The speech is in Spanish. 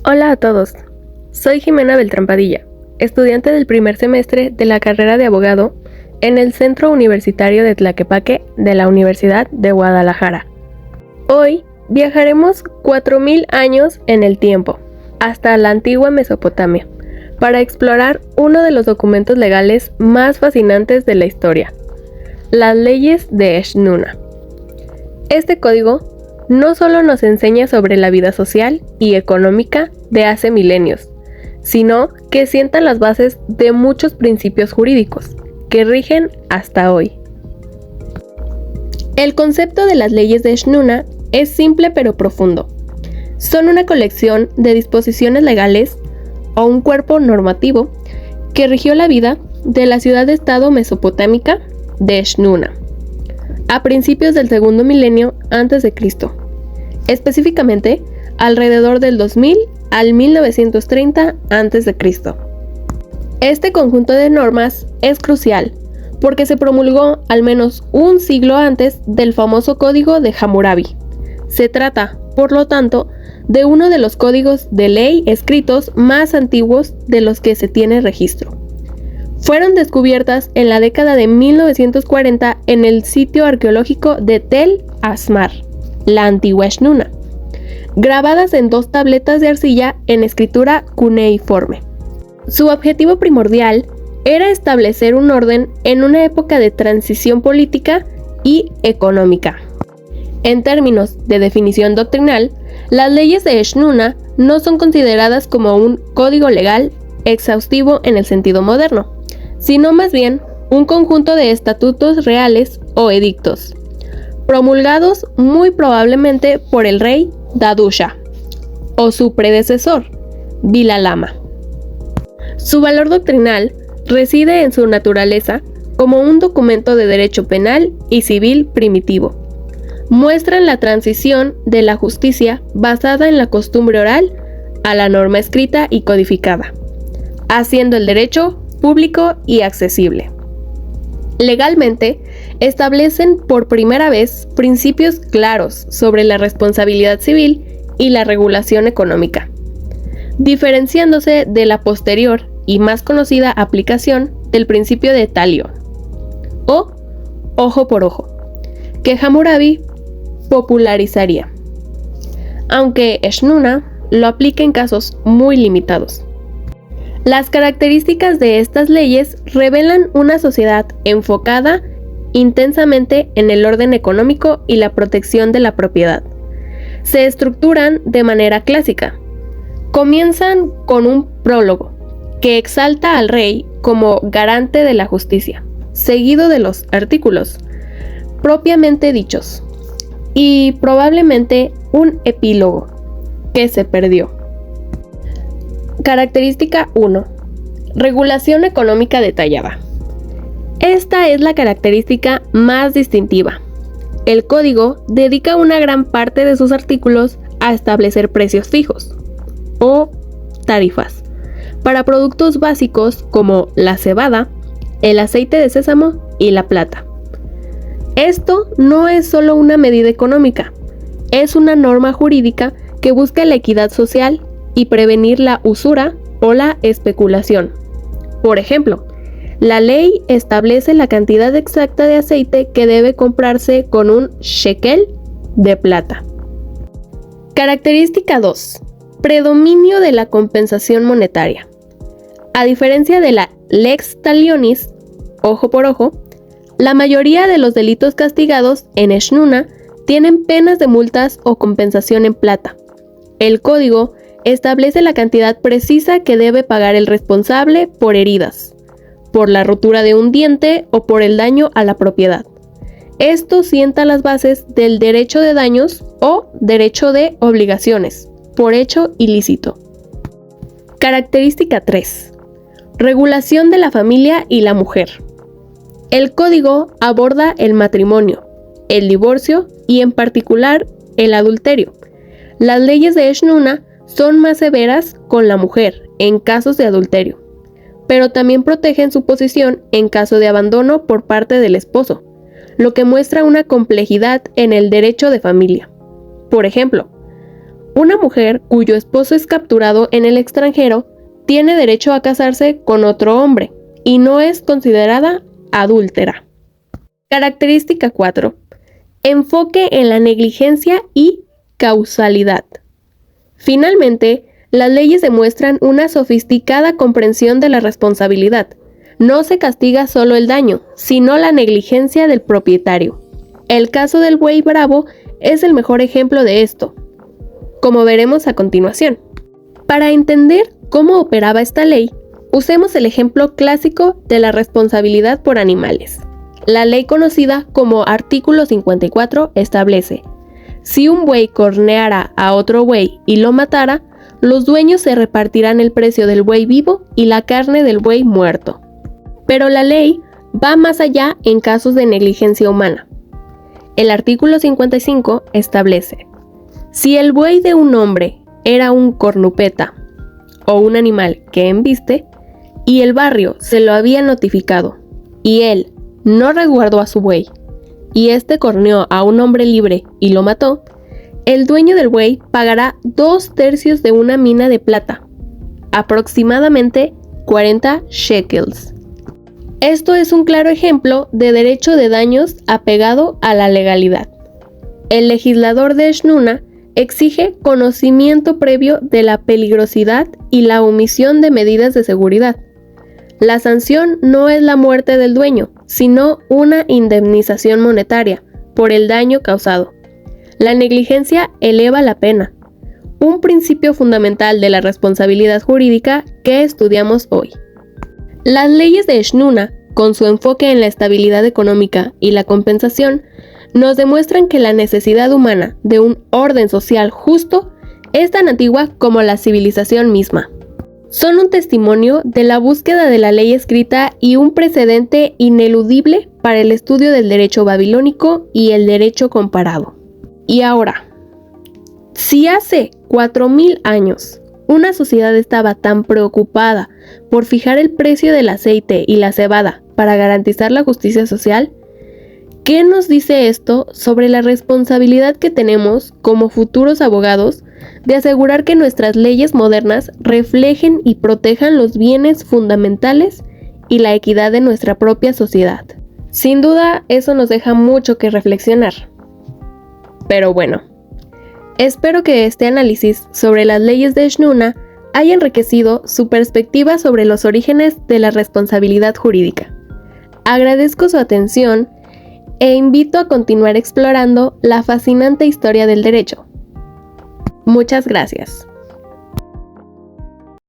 Hola a todos, soy Jimena Beltrán Padilla, estudiante del primer semestre de la carrera de abogado en el Centro Universitario de Tlaquepaque de la Universidad de Guadalajara. Hoy viajaremos 4000 años en el tiempo, hasta la antigua Mesopotamia, para explorar uno de los documentos legales más fascinantes de la historia, las leyes de Eshnuna. Este código no solo nos enseña sobre la vida social y económica de hace milenios, sino que sienta las bases de muchos principios jurídicos que rigen hasta hoy. El concepto de las leyes de Eshnuna es simple pero profundo. Son una colección de disposiciones legales o un cuerpo normativo que rigió la vida de la ciudad-estado mesopotámica de Eshnuna a principios del segundo milenio a.C., específicamente alrededor del 2000 al 1930 a.C. Este conjunto de normas es crucial porque se promulgó al menos un siglo antes del famoso Código de Hammurabi. Se trata, por lo tanto, de uno de los códigos de ley escritos más antiguos de los que se tiene registro. Fueron descubiertas en la década de 1940 en el sitio arqueológico de Tel Asmar, la antigua Eshnuna, grabadas en 2 tabletas de arcilla en escritura cuneiforme. Su objetivo primordial era establecer un orden en una época de transición política y económica. En términos de definición doctrinal, las leyes de Eshnuna no son consideradas como un código legal exhaustivo en el sentido moderno, sino más bien un conjunto de estatutos reales o edictos, promulgados muy probablemente por el rey Dadusha o su predecesor, Vilalama. Su valor doctrinal reside en su naturaleza como un documento de derecho penal y civil primitivo. Muestran la transición de la justicia basada en la costumbre oral a la norma escrita y codificada, haciendo el derecho público y accesible. Legalmente, establecen por primera vez principios claros sobre la responsabilidad civil y la regulación económica, diferenciándose de la posterior y más conocida aplicación del principio de talio, o ojo por ojo, que Hammurabi popularizaría, aunque Eshnuna lo aplica en casos muy limitados. Las características de estas leyes revelan una sociedad enfocada intensamente en el orden económico y la protección de la propiedad. Se estructuran de manera clásica. Comienzan con un prólogo que exalta al rey como garante de la justicia, seguido de los artículos propiamente dichos, y probablemente un epílogo que se perdió. Característica 1. Regulación económica detallada. Esta es la característica más distintiva. El código dedica una gran parte de sus artículos a establecer precios fijos, o tarifas, para productos básicos como la cebada, el aceite de sésamo y la plata. Esto no es solo una medida económica, es una norma jurídica que busca la equidad social y prevenir la usura o la especulación. Por ejemplo, la ley establece la cantidad exacta de aceite que debe comprarse con un shekel de plata. Característica 2. Predominio de la compensación monetaria. A diferencia de la lex talionis, ojo por ojo, la mayoría de los delitos castigados en Eshnuna tienen penas de multas o compensación en plata. El código establece la cantidad precisa que debe pagar el responsable por heridas, por la rotura de un diente o por el daño a la propiedad. Esto sienta las bases del derecho de daños o derecho de obligaciones, por hecho ilícito. Característica 3. Regulación de la familia y la mujer. El código aborda el matrimonio, el divorcio y en particular el adulterio. Las leyes de Eshnuna son más severas con la mujer en casos de adulterio, pero también protegen su posición en caso de abandono por parte del esposo, lo que muestra una complejidad en el derecho de familia. Por ejemplo, Una mujer cuyo esposo es capturado en el extranjero tiene derecho a casarse con otro hombre y no es considerada adúltera. Característica 4. Enfoque en la negligencia y causalidad. Finalmente, las leyes demuestran una sofisticada comprensión de la responsabilidad. No se castiga solo el daño, sino la negligencia del propietario. El caso del buey bravo es el mejor ejemplo de esto, como veremos a continuación. Para entender cómo operaba esta ley, usemos el ejemplo clásico de la responsabilidad por animales. La ley conocida como Artículo 54 establece: si un buey corneara a otro buey y lo matara, los dueños se repartirán el precio del buey vivo y la carne del buey muerto. Pero la ley va más allá en casos de negligencia humana. El artículo 55 establece: si el buey de un hombre era un cornupeta o un animal que embiste, y el barrio se lo había notificado, y él no resguardó a su buey, y este corneó a un hombre libre y lo mató, el dueño del buey pagará 2/3 de una mina de plata, aproximadamente 40 shekels. Esto es un claro ejemplo de derecho de daños apegado a la legalidad. El legislador de Shnuna exige conocimiento previo de la peligrosidad y la omisión de medidas de seguridad. La sanción no es la muerte del dueño, sino una indemnización monetaria por el daño causado. La negligencia eleva la pena, un principio fundamental de la responsabilidad jurídica que estudiamos hoy. Las leyes de Shnuna, con su enfoque en la estabilidad económica y la compensación, nos demuestran que la necesidad humana de un orden social justo es tan antigua como la civilización misma. Son un testimonio de la búsqueda de la ley escrita y un precedente ineludible para el estudio del derecho babilónico y el derecho comparado. Y ahora, si hace 4000 años una sociedad estaba tan preocupada por fijar el precio del aceite y la cebada para garantizar la justicia social, ¿qué nos dice esto sobre la responsabilidad que tenemos como futuros abogados de asegurar que nuestras leyes modernas reflejen y protejan los bienes fundamentales y la equidad de nuestra propia sociedad? Sin duda, eso nos deja mucho que reflexionar. Pero bueno, espero que este análisis sobre las leyes de Shnuna haya enriquecido su perspectiva sobre los orígenes de la responsabilidad jurídica. Agradezco su atención e invito a continuar explorando la fascinante historia del derecho. Muchas gracias.